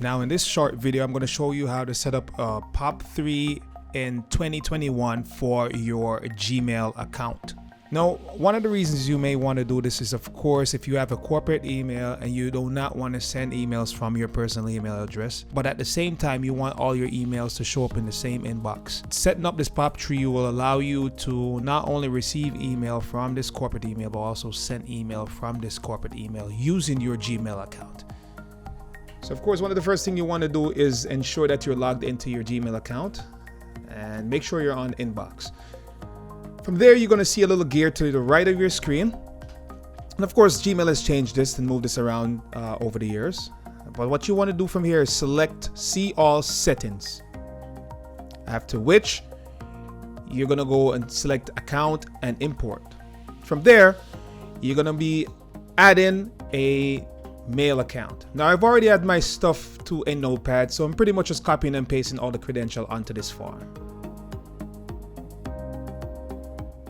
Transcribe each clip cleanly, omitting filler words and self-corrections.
Now in this short video, I'm going to show you how to set up a Pop3 in 2021 for your Gmail account. Now, one of the reasons you may want to do this is, of course, if you have a corporate email and you do not want to send emails from your personal email address, but at the same time, you want all your emails to show up in the same inbox. Setting up this Pop3 will allow you to not only receive email from this corporate email, but also send email from this corporate email using your Gmail account. So of course, one of the first things you want to do is ensure that you're logged into your Gmail account and make sure you're on inbox. From there, you're going to see a little gear to the right of your screen. And of course, Gmail has changed this and moved this around over the years. But what you want to do from here is select See All Settings. After which, you're going to go and select Account and Import. From there, you're going to be adding a mail account. Now, I've already added my stuff to a notepad, so I'm pretty much just copying and pasting all the credentials onto this form.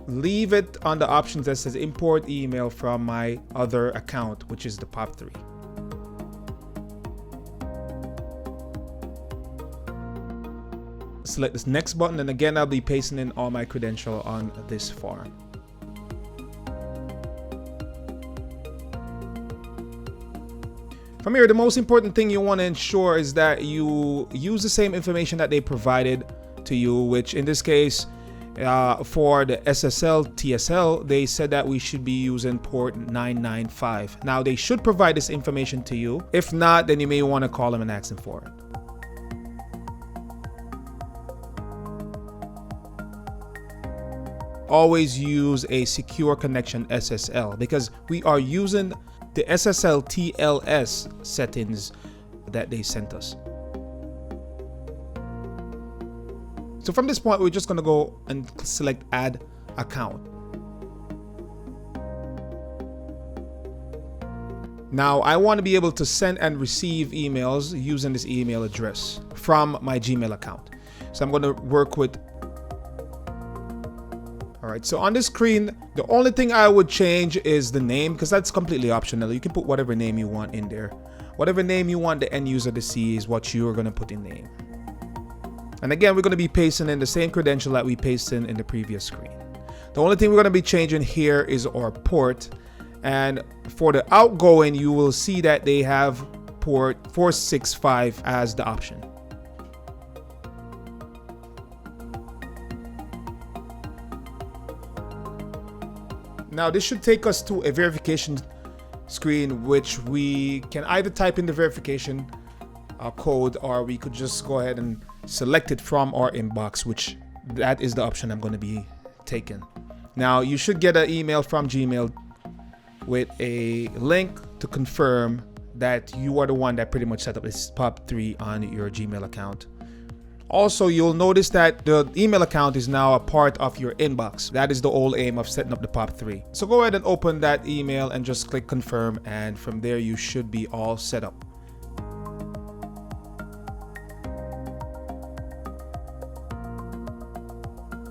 Leave it on the options that says import email from my other account, which is the Pop3. Select this next button, and again, I'll be pasting in all my credentials on this form. From here, the most important thing you want to ensure is that you use the same information that they provided to you, which in this case, for the SSL TSL, they said that we should be using port 995. Now, they should provide this information to you. If not, then you may want to call them and ask them for it. Always use a secure connection SSL because we are using the SSL TLS settings that they sent us. So from this point, we're just going to go and select Add Account. Now, I want to be able to send and receive emails using this email address from my Gmail account. So I'm going to work with. All right, so on the screen, the only thing I would change is the name, because that's completely optional. You can put whatever name you want in there. Whatever name you want the end user to see is what you're going to put in name. And again, we're going to be pasting in the same credential that we pasted in the previous screen. The only thing we're going to be changing here is our port. And for the outgoing, you will see that they have port 465 as the option. Now, this should take us to a verification screen, which we can either type in the verification code, or we could just go ahead and select it from our inbox, which that is the option I'm going to be taking. Now, you should get an email from Gmail with a link to confirm that you are the one that pretty much set up this Pop3 on your Gmail account. Also, you'll notice that the email account is now a part of your inbox. That is the whole aim of setting up the Pop3. So go ahead and open that email and just click confirm, and from there you should be all set up.